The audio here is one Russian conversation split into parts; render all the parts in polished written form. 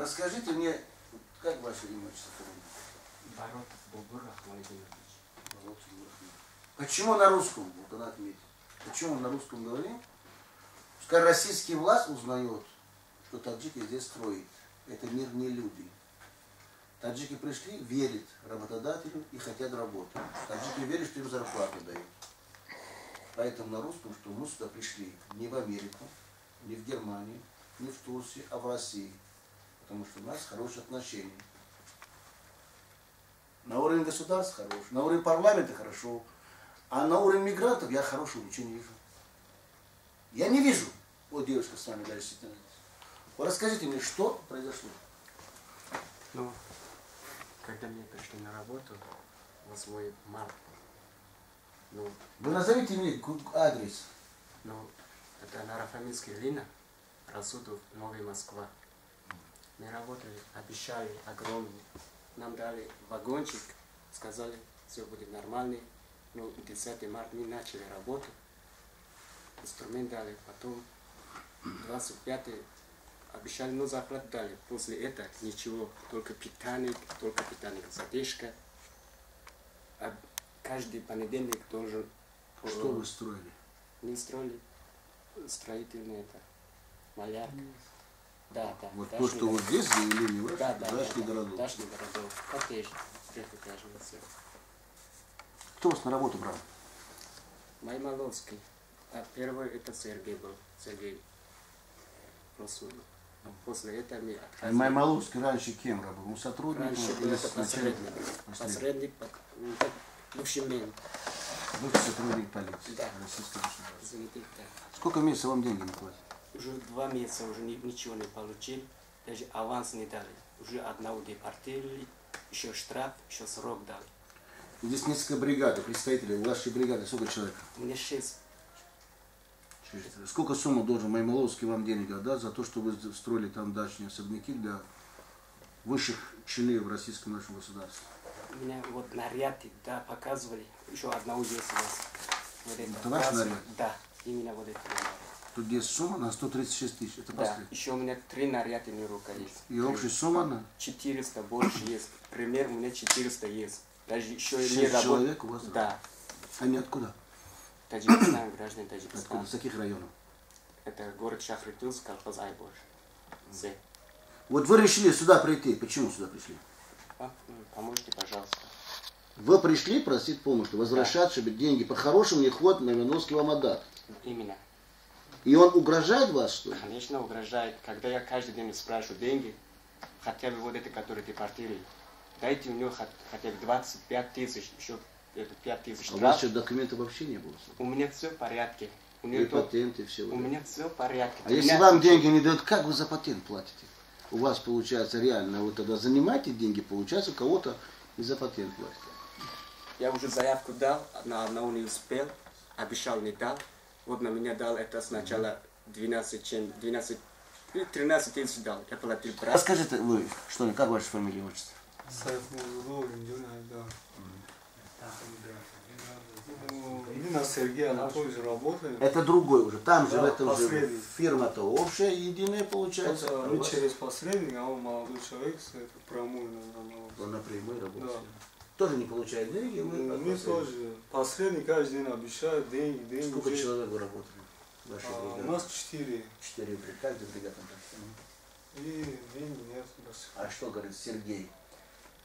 Расскажите мне, как ваше имя, отчество, фамилия? Баротов Булгур Ахмадович. Почему на русском, вот она отметит, почему на русском говорим? Пускай российский власть узнает, что таджики здесь строят. Это мир не люди. Таджики пришли, верят работодателю и хотят работать. Таджики верят, что им зарплату дают. Поэтому на русском, что мы сюда пришли не в Америку, не в Германию, не в Турцию, а в Россию. Потому что у нас хорошие отношения. На уровне государства хорошо, на уровне парламента хорошо. А на уровне мигрантов я хорошего ничего не вижу. Я не вижу. Вот девушка с вами дальше сидит. Вот расскажите мне, что произошло? Ну, когда мне пришли на работу, 8 марта, ну, Вы назовите мне адрес. ну, это Нарафаминская линия, Расудов, Новая Москва. Мы работали, обещали огромный. Нам дали вагончик, сказали, все будет нормально. Ну, 10 марта мы начали работу. Инструмент дали, потом 25 обещали, но зарплату дали. После этого ничего, только питание, задержка. А каждый понедельник должен... Что вы строили? Не строили, строительный это, малярка. Да. Вот то, что вот здесь заявление, вот, да, дачный городок. Дачный городок, коттедж, трехэтажный все. Кто вас на работу брал? Маймаловский. А первый это Сергей был, Сергей Расулов. После этого мы отказались. Маймаловский раньше кем работал? Он сотрудник? Раньше был это посредник. Посредник, бывший мент. Бывший сотрудник полиции. Да. Российской государства. Извините, да. Сколько месяцев вам деньги не платят? Уже 2 месяца уже ничего не получил, даже аванс не дали. Уже одного депортировали, еще штраф, еще срок дали. Здесь несколько бригад, представителей вашей бригады. Сколько человек? У меня 6. Сколько сумму должен Маймаловский вам денег отдать за то, что вы строили там дачные особняки для высших чиней в российском нашем государстве? У меня вот наряды, да, показывали. Еще одного есть у вас. Вот это ваш наряд? Да, именно вот это. Тут есть сумма на 136 тысяч. Это да, последний. еще у меня 3 наряда не рука есть. И общая сумма на? 400 больше есть. Пример у меня 400 есть. Даже еще 6 не работает. человек у вас? Да. Они откуда? Таджикистан, граждане Таджикистана. Откуда? С каких районов? Это город Шахритулс, колхоз Айбош. Вот вы решили сюда прийти. Почему сюда пришли? Поможете, пожалуйста. Вы пришли просить помощи, возвращать, чтобы деньги по-хорошему не ход Маймаловский вам отдать. Именно. И он угрожает вас, что ли? Конечно, угрожает. Когда я каждый день спрашиваю деньги, хотя бы вот это, который депортировали, дайте у него хотя бы 25 тысяч, еще 5 тысяч. А у вас что, документов вообще не было? У меня все в порядке. У И патенты, все. У меня все в порядке. А если вам деньги не дают, как вы за патент платите? У вас получается реально, вы тогда занимаете деньги, получается у кого-то и за патент платите. Я уже заявку дал, на одного не успел, обещал не дал. Вот на меня дал это сначала 13 тысяч дал. Я платил брат. Расскажите вы, что ли, как ваша фамилия и отчество? Именно Сергей Анатольевич работает. Это другой уже. Там же, да, в этом посредник. же фирма-то общая, единая получается. Мы через посредника, а он молодой человек, это прямой на Он напрямую работает. Да. Тоже не получает деньги? Мы тоже. Посредник каждый день обещает деньги. Сколько человек вы работали? У нас 4. 4 каждый бригада. И деньги нет. А что говорит Сергей?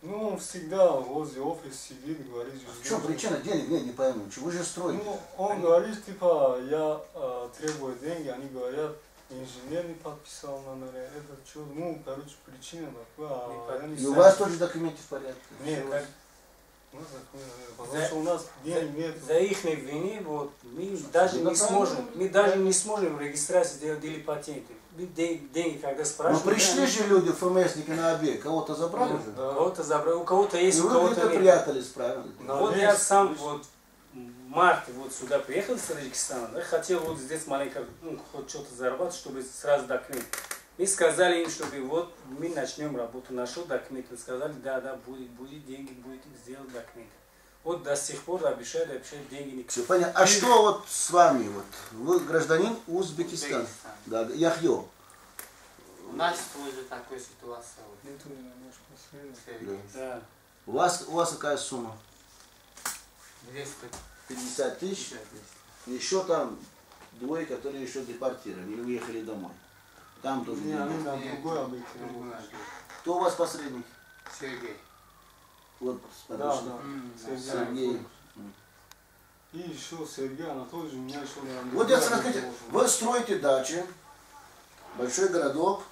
Ну, он всегда возле офиса сидит, говорит... В чем причина? Денег нет, не пойму. Вы же строите. Ну, он говорит, типа, я требую деньги, они говорят, инженер не подписал на наряд. Это что? Ну, короче, причина такая. И у вас тоже документы в порядке? Нет, потому что у нас денег нет. За их вины вот, мы даже не сможем регистрацию сделать или патенты. Деньги, когда спрашивают... Ну пришли же люди, ФМСники на обед, кого-то забрали же? Да. Кого-то забрали, у кого-то есть, у вы кого-то нет. прятались, правильно? Вот я сам вот в марте вот сюда приехал из Таджикистана, да, хотел вот здесь маленько, ну, хоть что-то зарабатывать, чтобы сразу документ. И сказали им, чтобы вот мы начнем работу, нашел документы, сказали, да, будет деньги, будет сделать документы. Вот до сих пор обещают деньги не... Все понятно. А что вот с вами? Вот? Вы гражданин Узбекистана? Да, Яхьё. У нас тоже такая ситуация. Нету немножко среднего. Сергей. Да. У вас какая сумма? 250 50 тысяч? Еще там двое, которые еще депортированы или уехали домой. Там тоже Не, деньги. они на другой объект Другой работают. объект. Кто у вас посредник? Сергей. Вот, Да, подошли. да. Сергей. И еще Сергей Анатольевич, у меня еще на Вот я скажите, вы строите дачи, большой городок,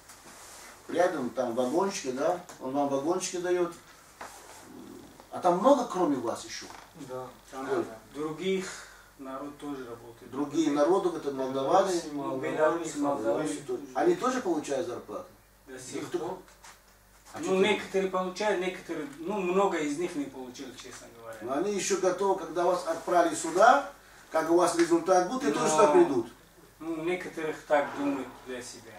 рядом там вагончики, да, он вам вагончики дает. А там много, кроме вас еще? Да. Там Ой. других народ тоже работает. Другие народы, это молдаваны, Ну, Беларусь, Молдавия. они тоже получают зарплату? До сих Никто- пор. А Ну, что ты- некоторые получают, некоторые, ну, много из них не получили, честно говоря. Но они еще готовы, когда вас отправили сюда, как у вас результат будет, и тоже сюда придут. Ну, некоторых так думают для себя.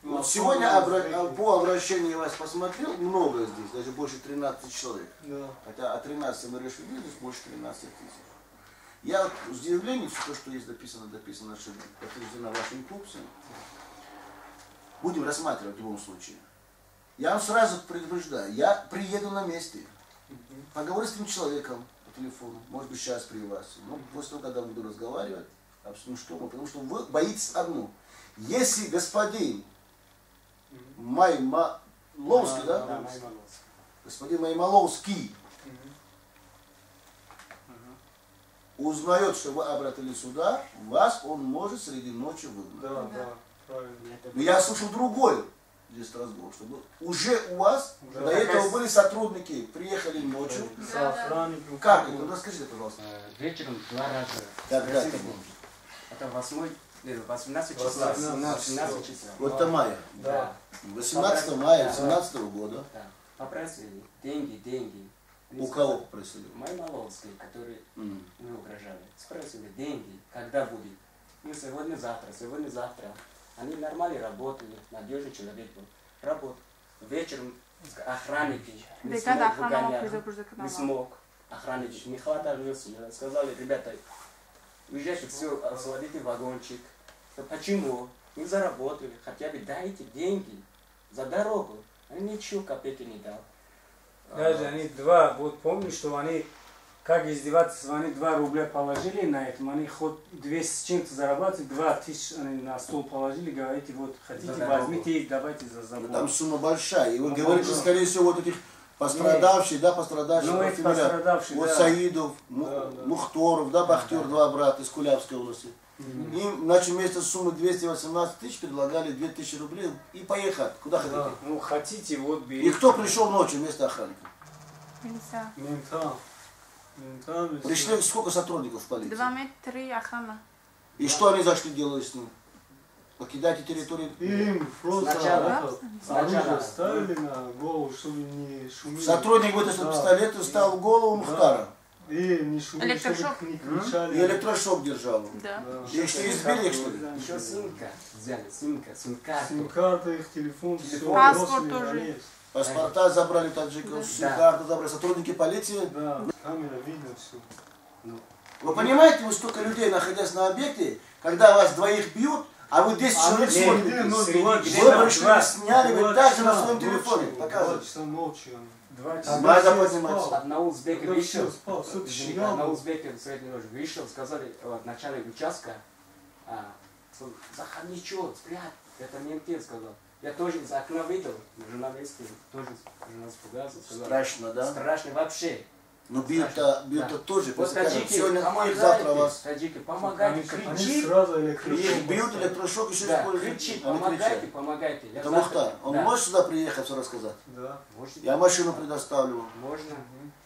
Ну, Вот а сегодня сколько по обращению я вас посмотрел, много здесь, даже больше 13 человек. Да. Хотя от 13 мы решили, здесь больше 13 тысяч. Я вот с удивлением, все то, что есть дописано, что подтверждено вашим курсом, будем рассматривать в любом случае. Я вам сразу предупреждаю, я приеду на месте, поговорю с этим человеком по телефону, может быть сейчас при вас, но после того, когда буду разговаривать, обсудим что мы, потому что вы боитесь одно. Если господин Маймаловский, да? Да, Маймаловский. Господин Маймаловский узнает, что вы обратились сюда, вас он может среди ночи выгнать. Да, да, правильно. Но я слышал другой здесь разговор, что уже у вас Да. до этого были сотрудники, приехали ночью. С охранником. Как это? Ну, расскажите, пожалуйста. Вечером 2 раза. Когда это Просили было? деньги. Это 18 числа. 18 числа. Вот это мая. Да. 18 мая Да. 2017 года. Да. Попросили деньги. У кого попросили? Маймаловский, который М. мы угрожали. Спросили деньги, когда будет. Ну, сегодня-завтра. Они нормально работали, надежный человек был. Работал. Вечером охранники. Не Дека да смог охрана выгонять. предупреждает Не смог. Охранники не хватали сил. Сказали, ребята, уезжайте, все, освободите вагончик. Почему? Мы заработали, хотя бы дайте деньги за дорогу. Они ничего копейки не дал. Даже они два, вот помню, что они, как издеваться, они 2 рубля положили на этом, они хоть 200 с чем-то зарабатывают, 2000 они на стол положили, говорите, вот хотите, За дорогу. возьмите их, давайте за Ну, забор. там сумма большая. И вы Ну, говорите, да. скорее всего, вот этих пострадавших, да, пострадавших. Ну, эти фамилия. пострадавшие, Вот да. Саидов, Да, да. Мухторов, да, Бахтер, 2 брата из Кулябской области. Им, значит, вместо суммы 218 тысяч предлагали 2000 рублей и поехать, куда хотите. Да. Ну, хотите, вот И берите. кто пришел ночью вместо охранника? Милиция. Ментами. Пришли сколько сотрудников в полиции? 2 метра охрана. И что они зашли делать с ним? Покидайте территорию. Им просто Сначала. это, оружие ставили на голову, чтобы не шумели. Сотрудник вытащил Да. пистолет и встал в голову Мухтара. И не шумели, чтобы Электрошок. не кричали. И электрошок держал. Да. Да. И что, избили их, что ли? Еще симка взяли, сим-карту. Сим-карта, их телефон, все. Паспорт тоже. Паспорта забрали таджиков, сим-карту забрали, сотрудники полиции. Да, камера видно все. Вы понимаете, вы столько людей, находясь на объекте, когда вас двоих бьют, а вы 10 человек не, смотрите. не, ну, Среди два- дня, Вы пришли, два- сняли, вы также на своем телефоне 2 показываете. часа ночи. 2 часа. Надо подниматься. Одна узбека Когда вышел, все спал, все извините, тишина одна была. узбека в средней ночи вышел, сказали, вот, начальник участка, заходи, что, спрячь, это менты, сказал. Я тоже из окна видел, журналисты, тоже жена испугался, сказал. Страшно, да? Страшно вообще. Но бьют-то Да. тоже. Вот скажем, таджики, сегодня их, помогайте, завтра вас. таджики, Они, помогайте, они кричи. сразу Их электрошок бьют, поставили. электрошок еще Да, используют. кричи, Они помогайте, кричат. помогайте. Я Это завтра- Мухтар. Он да. может сюда приехать, все рассказать? Да. Можете? Я машину предоставлю. Можно.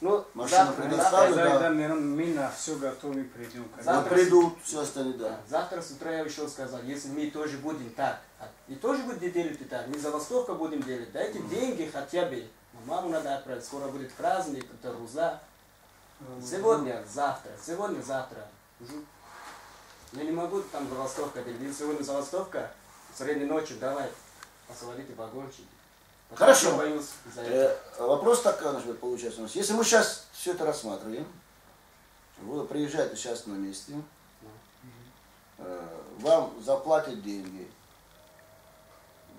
Ну, Машину завтра, предоставлю, завтра, да. Мы на все готовы придем. Вот Завтра придут, все остальные, да. завтра с утра я еще сказал, если мы тоже будем так, и тоже будем делать и так, не забастовка будем делать, дайте деньги хотя бы. Маму надо отправить, скоро будет праздник, это Руза. Сегодня, завтра. Уже. Я не могу там забастовка делать. Если сегодня забастовка, средней ночью давай, освободите вагончики. Хорошо. Я боюсь за это. Вопрос такой, значит, получается у нас. Если мы сейчас все это рассматриваем, вы приезжаете сейчас на месте, вам заплатят деньги,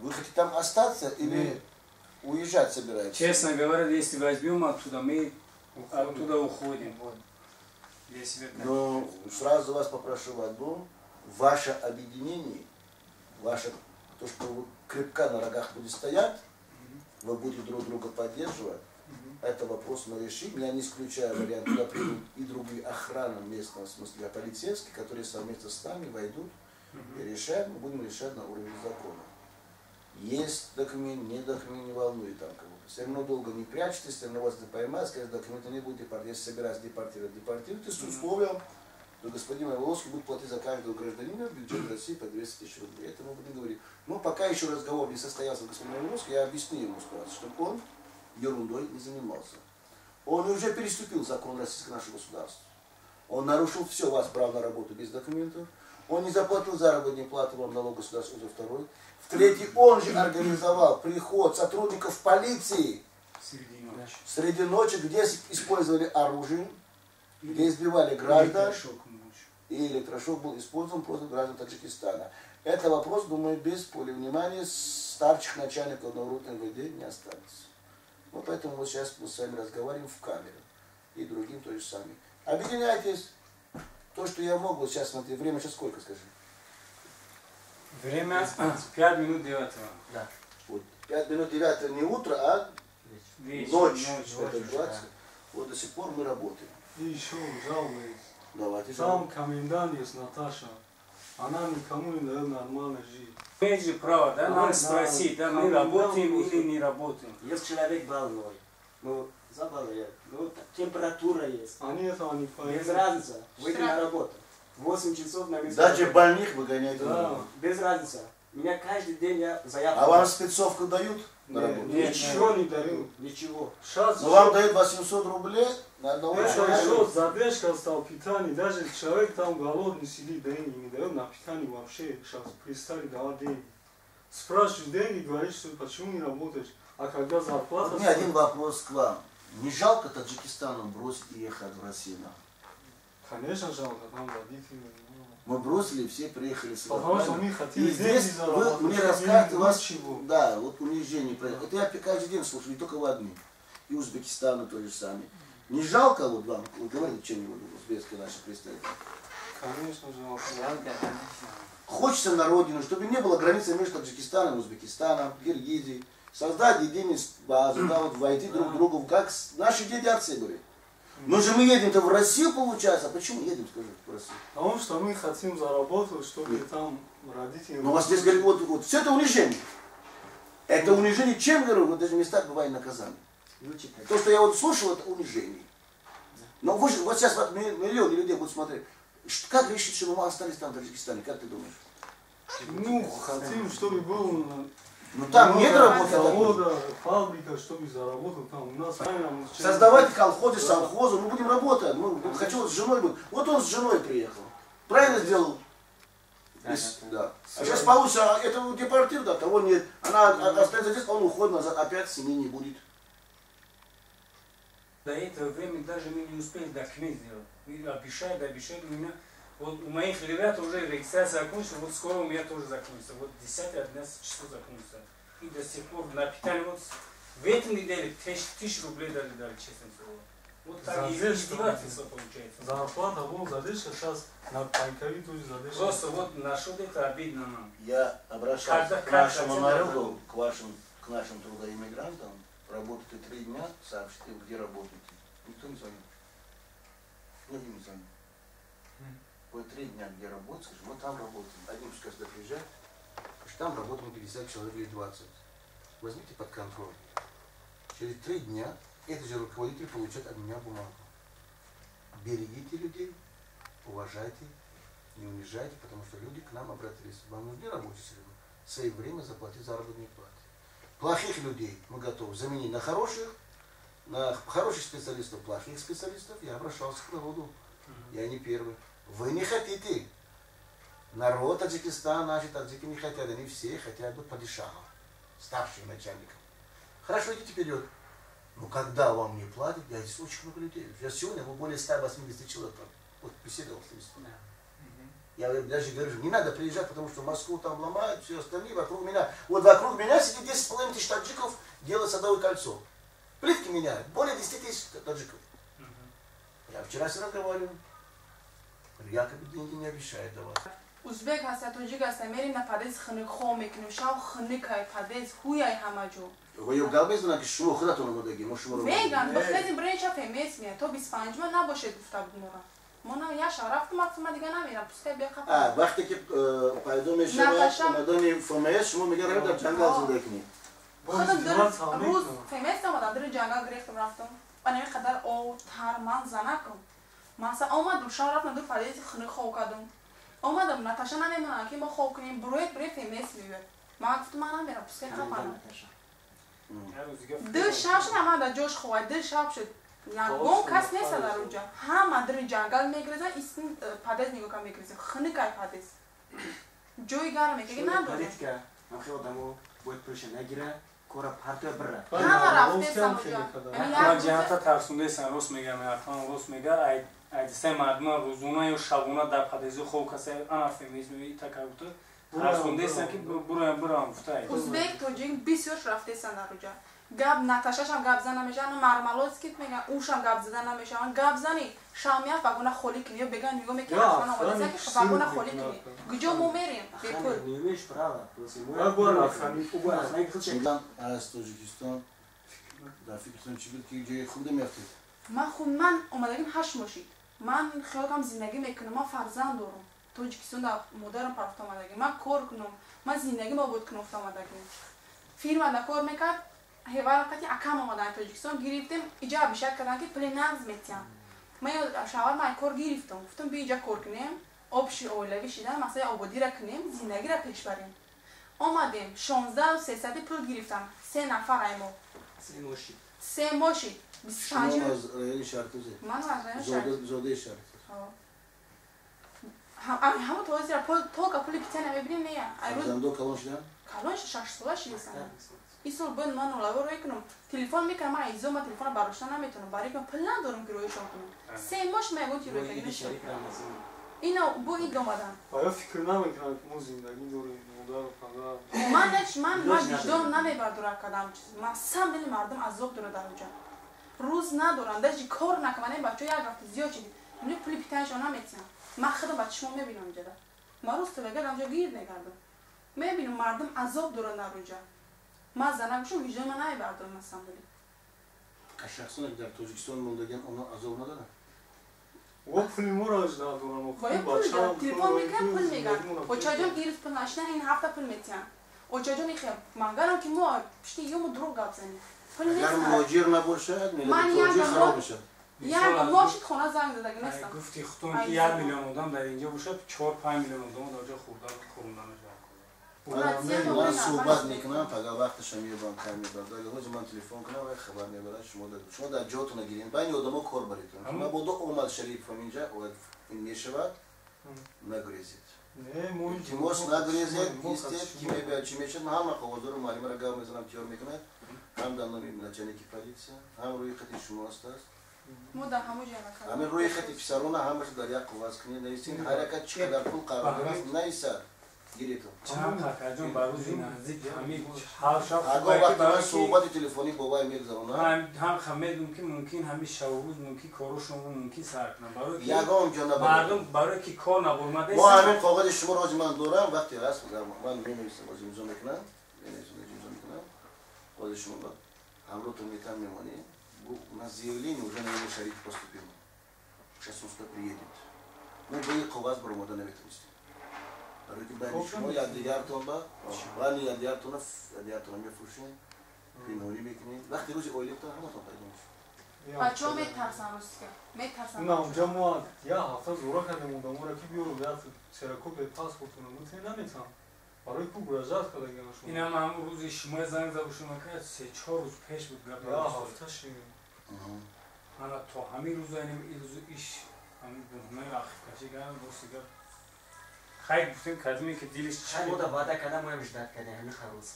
Вы хотите там остаться или уезжать собираетесь? Честно говоря, если возьмем оттуда, мы оттуда уходим. Для себя так. Но сразу вас попрошу в одном. Ваше объединение, ваше, то, что вы крепко на рогах будете стоять, вы будете друг друга поддерживать, это вопрос мы решим. Я не исключаю вариант, туда придут и другие охраны местного, в смысле полицейские, которые совместно с нами войдут и решаем, мы будем решать на уровне закона. Есть документ, нет документ, не волнует там кого-то. Все равно долго не прячьтесь, все равно вас поймают, скажут, документы не будет депортировать. Если собираюсь депортировать, с условием, то господин Волошин будет платить за каждого гражданина в бюджет России по 200 тысяч рублей. Это мы будем говорить. Но пока еще разговор не состоялся с господином Волошин, я объясню ему ситуацию, чтобы он ерундой не занимался. Он уже переступил закон российского нашего государства. Он нарушил все, вас право на работу без документов. Он не заплатил заработную плату вам налог государства уже второй. В-третий, он же организовал приход сотрудников полиции среди ночи, где использовали оружие, где избивали граждан. И электрошок был использован против граждан Таджикистана. Это вопрос, думаю, без поля внимания старших начальников НАУРУ МВД не останется. Вот поэтому вот сейчас мы с вами разговариваем в камеру. И другим то же самое. Объединяйтесь. То, что я мог, вот сейчас смотри, время сейчас сколько, скажи? Время 5 минут 9. Да. Вот 5 минут 9 не утро, а ночь. Это 20. Вот до сих пор мы работаем. И еще жалуюсь. Давайте Там комендант есть Наташа. Она никому не дает нормально жить. Имеет же право, да, нам спросить, да, мы работаем или не работаем. Если человек больной, ну, заболел, ну, температура есть. Они этого не Без понимают. разницы, выйти на работу. 8 часов на место. Даже больных выгоняете. Да. Без разницы. Меня каждый день я заявку. А вам спецовку дают на Нет, работу? ничего не дают. Ничего. Сейчас Но вам дают 800 рублей на одного это человека. еще задержка стал питание. Даже человек там голодный сидит, деньги не дает на питание вообще. Сейчас перестали давать деньги. Спрашиваешь деньги, говоришь, что почему не работаешь. А когда зарплата... У меня один вопрос к вам. Не жалко Таджикистану бросить и ехать в Россию? Конечно, жалко, там родители. Мы бросили, все приехали сюда. Потому что правильно? мы хотели И здесь деньги вы заработать. мне рассказываете, у вас, чего. да, вот унижение происходит. Это я каждый день слушаю, не только в одни. И Узбекистану то же самое. Не жалко вот вам, вы говорите чем-нибудь, узбекские наши представители? Конечно, жалко. Хочется на родину, чтобы не было границы между Таджикистаном и Узбекистаном, Киргизией. Создать единую базу, да, вот войти друг к другу, как наши деды отцы были. Но же мы едем-то в Россию, получается. А почему едем, скажи, в Россию? Потому что мы хотим заработать, чтобы там родители... Но у вас здесь говорят, вот все это унижение. Это унижение, чем, говорю, вот даже в местах бывает наказание. То, что я вот слушал, это унижение. Но вы же, вот сейчас вот миллионы людей будут смотреть. Как решить, чтобы мы остались там в Таджикистане? Как ты думаешь? Ну, хотим, чтобы был... Ну там нет работы. Завода, фабрика, чтобы заработал там. У нас правильно... Создавать колхозы, совхозы, мы будем работать. Ну, хочу вот с женой быть. Вот он с женой приехал. Правильно сделал? Да. А сейчас получится, это депортируют, а того нет. Она остается здесь, он уходит назад, опять семьи не будет. До этого времени даже мы не успели документ сделать. Мы обещали, у меня, вот у моих ребят уже регистрация закончилась, вот скоро у меня тоже закончится. Вот 10-11 часов закончится. И до сих пор на питание, вот в этой неделе 1000 рублей дали, честно слово. Вот так и издевательство получается. Зарплата был задержка, сейчас на Панькови тоже задержка. Просто вот на что это обидно нам. Я обращался к нашему народу, к нашим трудоиммигрантам. Работаете 3 дня, сообщите, где работаете. Никто не звонит. Никто не звонит. Вот 3 дня, где работаете, скажем, мы там работаем. Один пускай сюда приезжает, там работаем 50 человек или 20. Возьмите под контроль. Через 3 дня этот же руководитель получает от меня бумагу. Берегите людей, уважайте, не унижайте, потому что люди к нам обратились. Вам нужны рабочие силы, в свое время заплатить заработные платы. Плохих людей мы готовы заменить на хороших специалистов, плохих специалистов. Я обращался к народу. Я не первый. Вы не хотите. Народ Таджикистана, наши таджики не хотят. Они все хотят быть падишахом, старшим начальником. Хорошо, идите вперед. Но когда вам не платят, я здесь очень много людей. Я сегодня более 180 человек вот, беседовал с ними. Я даже говорю, не надо приезжать, потому что Москву там ломают, все остальные вокруг меня. Вот вокруг меня сидит 10,5 тысяч таджиков, делают Садовое кольцо. Плитки меняют, более 10 тысяч таджиков. Я вчера с ним разговаривал. Якобы деньги не обещают давать. Узбек هست توجیک هست میریم نه پدیز خنک خو میکنیم شاو خنک های پدیز هویای همه جو Вы галбез на кишу худатон модеги, мошмор. میگن بخیلی برنچ فهمیت میاد تو 25 من نباشه گفته بود مرا مانا یا شرف ما دیگه نمیرم پس بیا خطا وقتی که پیدا میشه اومدن فهمیت شما میگه رو در جنگل زندگی کنید. خودم روز فهمیت اومدم در جنگل گرفتم رفتم و نمیقدر او ترمان زنکم مثلا اومدم شرف ندور پدیز خنک خو کردم اومدم نتاشا نمیمونن که ما خوب کنیم بروی فهمیت میاد ما گفتم من نمیرم پس که خطا دل شب شد همه در جوش خواه دل شب شد یکم کس نیست در اونجا همه در جنگل میگریزن اسم پدیز نگاه کن میگریزن خنکای پدیز جوی گرم میگه نداره من خیلی آدمو باید پرش نگیره کورا پرتو بره همه رفته سمجا من جهتا ترسونده سن روز میگم ارفان روز میگه ایدسته مردم روزونه یا شبونه در پدیزی خوب کسی آن فیمیزمی تکربته ترسونده سن که برام گفته ازبک توجیک بسیارش رفته سن در اونجا گاب نتاشاش هم گاب زن نمیشن و مرمالوز کیت میگن اوش هم گاب زدن نمیشن گاب زنی شامیت وگونه خالی کنی و بگن میگم که اصلا آماده که وگونه خالی کنی گجا مو میریم بپول نیمش برای من از تاجیکستان در فکرتون چی بود که جای خود میافتید؟ من اومدگیم 8 ماشید من خیلی کم زندگی میکنم من فرزند دارم تاجیکستان در مادرم پرفت اومدگیم من کار کنم من زندگی ما بود کنم اومدگیم فیرم در کار میکرد هیوار وقتی اکم اومدن تاجیکستان گرفتیم اینجا بیشتر کردن که پلی نرز میتیم من شاور من کار گرفتم گفتم بیا اینجا کار کنیم آبشی اولوی شدن مثلا آبادی را کنیم زندگی را پیش بریم اومدیم 16 و 300 پول گرفتم 3 نفر ایمو 3 ماشین 25 شما از رایان شرطوزه؟ من از رایان شرطوزه زاده شرط همه توازی را توقع پولی بیتنه ببینیم نه زندو کلان شدن؟ کلان 6 ساله شده سنه این سال باید من اولوی روی کنم تلفن میکنم من ایزو من تلفن برداشتن نمیتونم برای که پول ندارم که رویشون کنم 3 ماش میگم که روی کنیم اینا با این اومدن آیا فکر نمیکنم که ما زندگی داریم مادر و پدر من وجدان نمیبردارم کدام چیز من سم دل مردم عذاب داره در اونجا روز ندارن داشتی کار نکنه بچه یک هفته زیاد شدید من پول پیتنشون نمیتونم من خودم بچه‌مو میبینم اینجا من روز تو بگم اونجا گیر نگردم میبینم مردم عذاب دارن در اونجا من زنگشون وجدان من نمیبردارم مثلا دلی شخصا در تاجیکستان موندگان اونا عذاب ندارن و پولی ما را اجدا دارن باید پول دارم تلفن میکنم پول میگن و چاجان گیرت پول نشنه این هفته پول میتیم و چاجان میخوام من گرم که ما پشتی یوم دروغ گپ زنیم پول نیست اگر مهاجر نباشد ملت تاجیک خراب میشه یک ماشین خونه زنگ زدگی نیستم گفتی خودتون که 1 میلیون آدم در اینجا باشه 4-5 میلیون آدم در اونجا خوردن من صحبت میکنم فقط وقتش میبرم کار میبرم اگه روز من تلفن کنم و خبر میبرم شما در جاتون نگیرین بین آدما کار بریتون شما با دو اومد شریف اینجا این میشود نگریزید تیموس نگریزید استید کی میبرد چی میشه من هم خودم رو معلم را گام میزنم تیار میکنه هم در نمی نچنکی پلیس هم روی خط شما است ما در همه جا همین روی خط پسرونه همش در یک قواس کنی نیستین حرکت چی در پول قرار گرفت نیست گیریتون چند کاکاجون باروزی نزدیک همین حال شب اگه وقتی صحبت تلفنی بابای میگذرونم هم خمید ممکن همین شوروز ممکن کاروشون ممکن سر کنم برای یگام جناب مردم برای کی کار نبرمده ما همین کاغذ شما رو من دارم وقتی هست من می‌نویسم از امضا میکنم کاغذ شما با همراهتون میتونم میمونی на заявление уже наверное шарик поступил сейчас он сюда приедет мы бы и каваз бормода наветности Арути бани шумо я дигартон ба бани я дигартона мефуршин пинҳонӣ мекунем вақти рӯзи оилатон ҳаматон пайдо мешуд бачаҳо метарсан рӯзка метарсан на онҷа мо я ҳафта зора кардем одаморо ки биёру як серакопи паспортуно мутин наметам барои ку муроҷиат кардагиам шумо инам ҳамун рӯзи шумо занг зада шумо ка 3-4 рӯз пеш буд гап я ҳафта шидем ана то ҳамин рӯза рӯзи иш ҳамин гунаҳи ахиркашӣ кардам дости гап خیلی گفتیم کردیم که دیلش چی بود وعده کردم ما مشدت کردیم همین خروس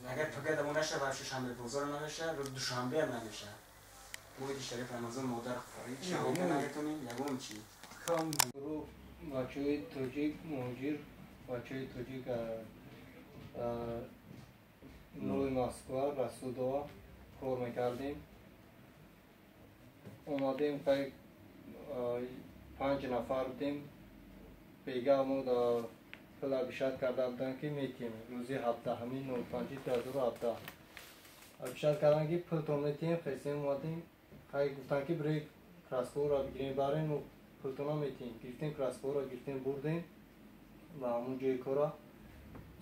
اگر تو کردم نشه و شنبه بازار نمیشه رو دوشنبه هم نمیشه موید شریف رمضان مادر خواهی چی نگتونیم یگم چی کم رو بچه‌های تاجیک مهاجر بچه‌های تاجیک نوی مسکو رسودا کار میکردیم اومدیم که 5 نفر بودیم بیگاه ما در پلابیشت کرده بودن که میتیم روزی هفته همین 9/5/2017 ابیشت کردن که پلتون میتیم خیستیم اومدیم که گفتن که برای کراسپور را بگیریم برین و پلتون ها میتیم گرفتیم کراسپور را گرفتیم بردیم و همون جای کارا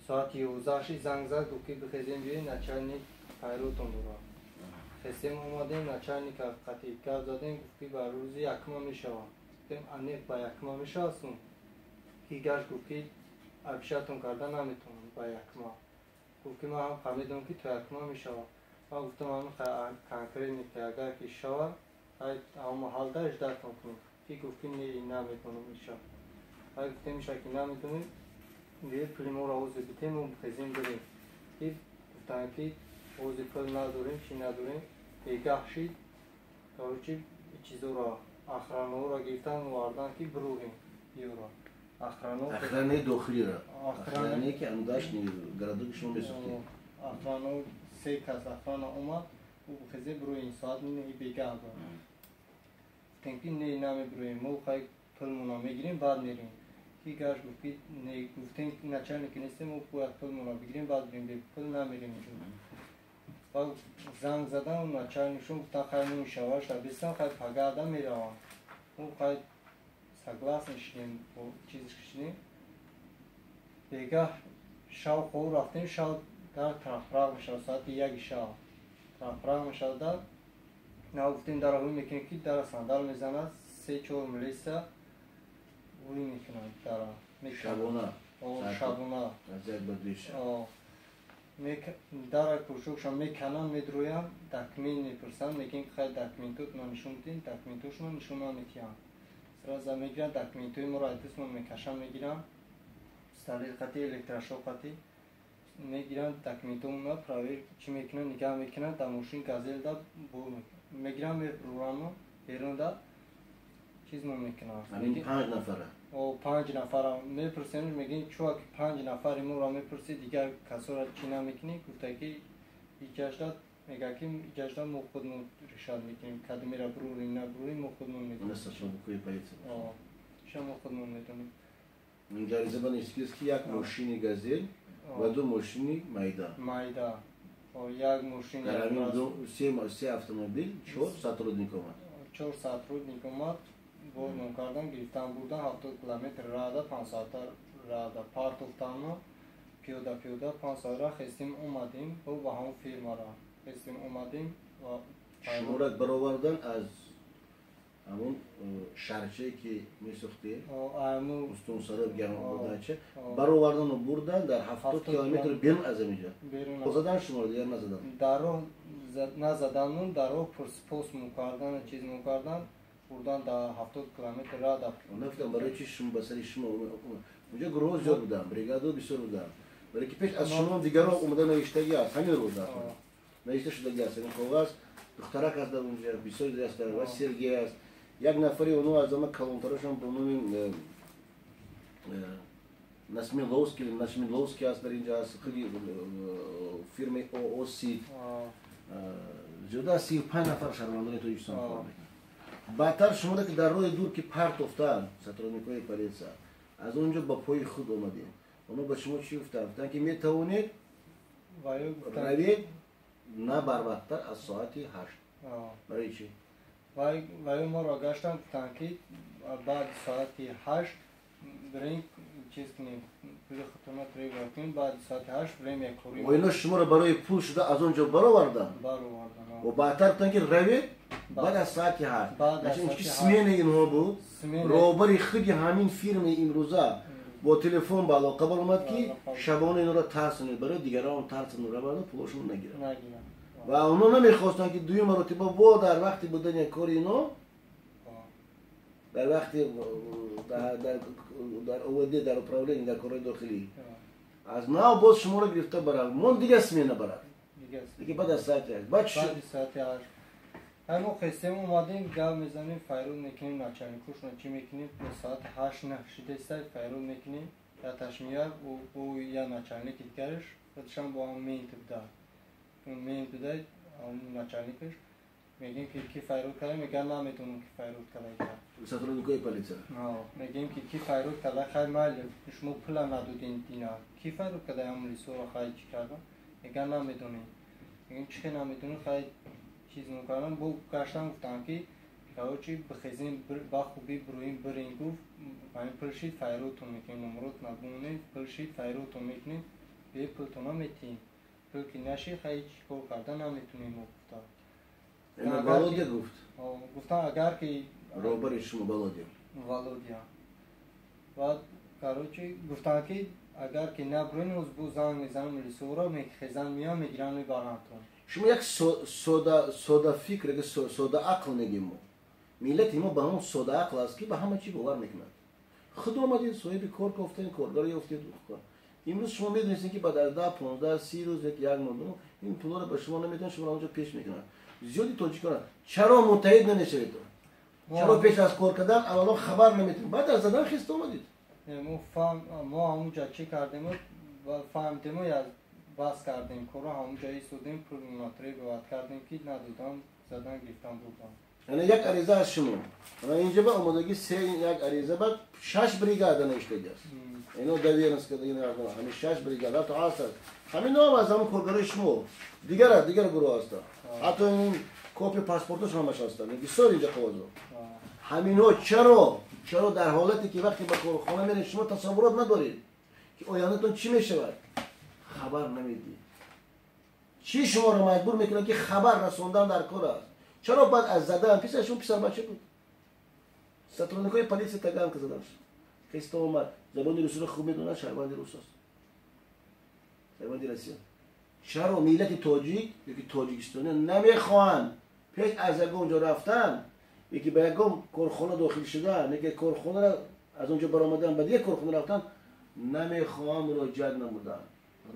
ساعت 11 زنگ زد گفت که بخیزیم بیاییم نچلنیک پیروتون برا خیستیم اومدیم نچلنیک قطعی کرد زدیم گفت که بر روزی یکما میشوم گفتیم انیق با یکما میشوستم که گشت گفت که ابیشتون کرده نمیتونم با یکما گفت که ما هم فهمیدم که تو یکما میشوم ما گفتم همون کنکرینی که اگر که شود اما حال داشت دارتون کنیم که گفت که نمیتونم میشوم گفتیم میشه که نمیتونیم دیگه پلیمو را حوض بیتیم و بخیزیم بریم که گفتن که حوض پل نداریم چی نداریم بیگه شید تا چی چیزو را اخرانو را گرفتن و واردن که برویم یه را اخرانه داخلی را اخرانه که انداش گردو که شما بسختیم اخرانو 3 کس اخرانه اومد و بخیزه بروی این ساعت نهی بیگه دارم تنکی نهی نمی برویم ما خواهی پلمونا میگیریم بعد میریم که گرش گفتیم نچرنی که نیستیم و باید پلمونا بگیریم بعد بریم به پل نمیریم و زنگ زدن و نچرنیشون گفتن خواهی نمی شوش را بیستن خواهی پگرده میروان و خواهی سگلاس نشنیم و چیزش کشنیم دیگه شو خور رفتیم شو در تنفراغ میشود ساعت 1 شو تنفراغ میشود در نه گفتیم در روی میکنیم که در صندل میزند 3-4 ملیسه روی میکنند در شبونه شبونه از یک بدویشه در پرشوکشان میکنن میدرویم دکمین میپرسن میگن که خیلی دکمین توت ما نشون دین دکمین توش ما نشون میتیم سرازا میگیرن دکمین توی ما را ادرس ما میکشن میگیرن استالیقتی الکترشوقتی میگیرن دکمین توی ما پراویر چی میکنن نگاه میکنن در موشین گازل دا میگیرن میپرورن بیرون دا چیز ما میکنن همین 5 نفره او 5 نفر میپرسن میگین چون که 5 نفر ما را میپرسی دیگر کسا را چی نمیکنی گفته که ایجاجداد میگه که ایجاجداد ما خودمون رشاد میکنیم کدمی را بروریم نبروریم ما خودمون میدونیم نسا شما بکوی پاییتیم شما خودمون میدونیم این جایزه بان ایسکیز که یک ماشینی گازل و 2 ماشینی مایدا یک ماشین در همین 3 автомобиль 4 сотрудник اومد 4 сотрудник اومد بردم کردن گرفتن بودن 70 کیلومتر راده 5 ساعت راده پارت افتانو پیوده 5 ساعت را خستیم اومدیم و با همون فیرما را خستیم اومدیم و شما را برآوردن از همون شرچه که میسوختی استون سراب گرم بودنچه برآوردن و بردن در 70 کیلومتر بیرون از اینجا زدن شما را دیگر نزدن درو نزدن درو پرسپوس میکردن چیز میکردن بردن در 70 کیلومتر راه داشتن. نفتم برای چی شما بسری شما اونجا گروه زیاد بودن، بریگادو بسیار بودن. برای که پیش از شما دیگران اومدن نوشتگی است، همین روز داشتن. نوشته شدگی است. این کاغذ دخترک است در اونجا بسیار دیگه است و سرگی است. یک نفری اونو از زمان کلانترشون به نام نسمیلوسکی است در اینجا است. خیلی فیرم اوسی زیاده 35 نفر شهروندان تو ایشان کار میکنن. بعدتر شما که در روی دور که پرت افتاد ساترونیکوی پلیسا از اونجا با پای خود اومدیم. اونو به شما چی گفتن که میتوانید روید نه بربادتر از ساعت 8. برای چی؟ ولی ما را گشتن که بعد ساعت 8 بریم چیز کنیم پول خطرناک روی برکنیم بعد ساعت 8 بریم یک کوریم. و اینا شما را برای پول شده از اونجا برآوردن. و بعدتر تنگی روید بعد از ساعت 8. نشین که سمینه اینها بود. روبری خیلی همین فیلم امروزه با تلفن بالا قبل اومد که شبانه اینا را ترسونید برای دیگران ترسونید را برای پولشون نگیرن. و اونا نمیخواستن که دوی مرتبه با در وقتی بودن یک کار اینا در وقتی در اوده در اپراولین در کارهای داخلی از نو باز شما را گرفته برای من دیگه سمینه برای دیگه بعد از ساعت 8 بعد ساعت 8 همون قسم اومدیم گل میزنیم فیروز میکنیم نچرنیکوش چی میکنیم به ساعت 8 نه شیده فیروز میکنیم یا تشمیه او یا نچرنیک دیگرش خودشان با هم مین بده اون نچرنیکش میگیم که کی فیروز کرده میگن نمیتونم که فیروز کرده Сотрудников полиции. میگیم که کی فیروز کرده خیلی مال شما پول ندادین دینا کی فیروز کرده هم لیسو رو خیلی چی کردن میگن نمیدونیم میگیم چی نمیدونیم خیلی چیز میکنن با گشتن گفتم که چی بخیزیم با خوبی برویم برین گفت من پلشید فیروتون میکنیم نمرات نبونه پلشید فیروتون میکنیم به پلتونا میتیم پل که نشی خیلی کار کردن نمیتونیم گفتم اینا Володя گفت. گفتم اگر که روبرش شما Володя بعد کاروچی گفتم که اگر که نبرین از بو زنگ میزنم لیسورا میخیزن میام میگیرن میبرن تو شما یک سودا فکر یک سودا عقل نگیم millet ما با همون سودا عقل است که به همه چی باور میکنند خود اومدید صاحب کار گفتین کارگاری افتید امروز شما میدونید که بعد از 10 15 30 روز یک مردم این پولا رو به شما نمیدن شما اونجا پیش میکنن زیادی تاجیکان چرا متحد نمیشید چرا پیش از کار کردن اولا خبر نمیدید بعد از زدن خست اومدید ما همونجا چی کردیم و فهمیدیم و بس کردیم کارو همونجا ایستادیم پول ناتری بابت کردیم که ندادم زدن گرفتم بودم یعنی یک عریضه از شما اینجا با آمادگی یک عریضه بعد 6 بریگاد نوشته است اینو دویرنس که دیگه همین 6 بریگاد تا هست همین نام از همون کارگرای شما دیگر گروه هست حتی این کپی پاسپورتش هم هست میگه سر اینجا قوزو همینا چرا در حالتی که وقتی به کارخانه میرین شما تصورات ندارید که آیندهتون چی میشود خبر نمیدید چی شما رو مجبور میکنه که خبر رسوندن در کار است چرا بعد از زدن پیششون پسر بچه بود ساترونیکای پلیس تگان که زدنش کسی اومد زبان روسی رو خوب میدونن شهروند روس است شهروند روسیه چرا ملت تاجیک یکی تاجیکستانی نمیخوان پیش از اونجا رفتن یکی به یکم کارخانه داخل شدن یکی کارخانه از اونجا برآمدن بعد یک کارخانه رفتن نمیخوان مراجعت نمودن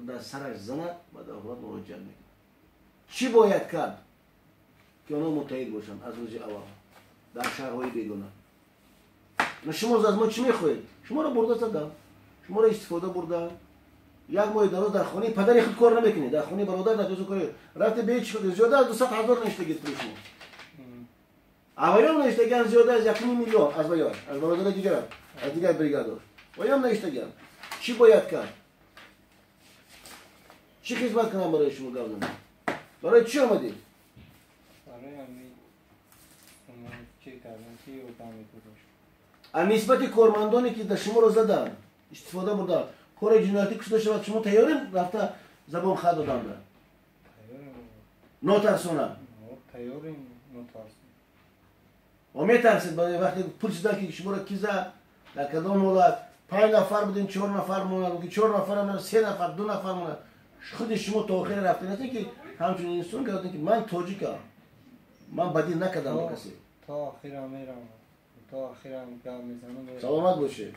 در سرش زنه بعد اول مراجعت میکنن چی باید کرد که اونا متحد باشن از روز اول در شهرهای بیگانه شما از ما چی میخواید شما رو برده زدن شما رو استفاده بردن یک ماه درست در خونه پدر خود کار نمیکنید در خونه برادر در دوست کاری رفته به چی زیاده از 200,000 نشته گرفت شما اوایل نشته زیاده از 1 میلیون از بیان از برادر دیگر از دیگر بریگادور وایام نشته گرفت چی باید کرد چی خدمت کنم برای شما گفتم برای چی اومدید برای همین چی کردن چی رو دامید بودش نسبت کارمندانی که در شما رو زدن استفاده بردن کار جنایتی کشته شود شما تیارین رفته زبان خود دادن به نترسونن تیارین نترسون و میترسید برای وقتی پرسیدن که شما رو کی زد در کدام ولایت 5 نفر بودین 4 نفر موندن که 4 نفر هم 3 نفر 2 نفر موندن خود شما تا آخر رفتین نه که همچنین اینستون گفتن که من تاجیکم من بدی نکردم با کسی تا آخرام میرم تا آخرام گام میزنم سلامت باشه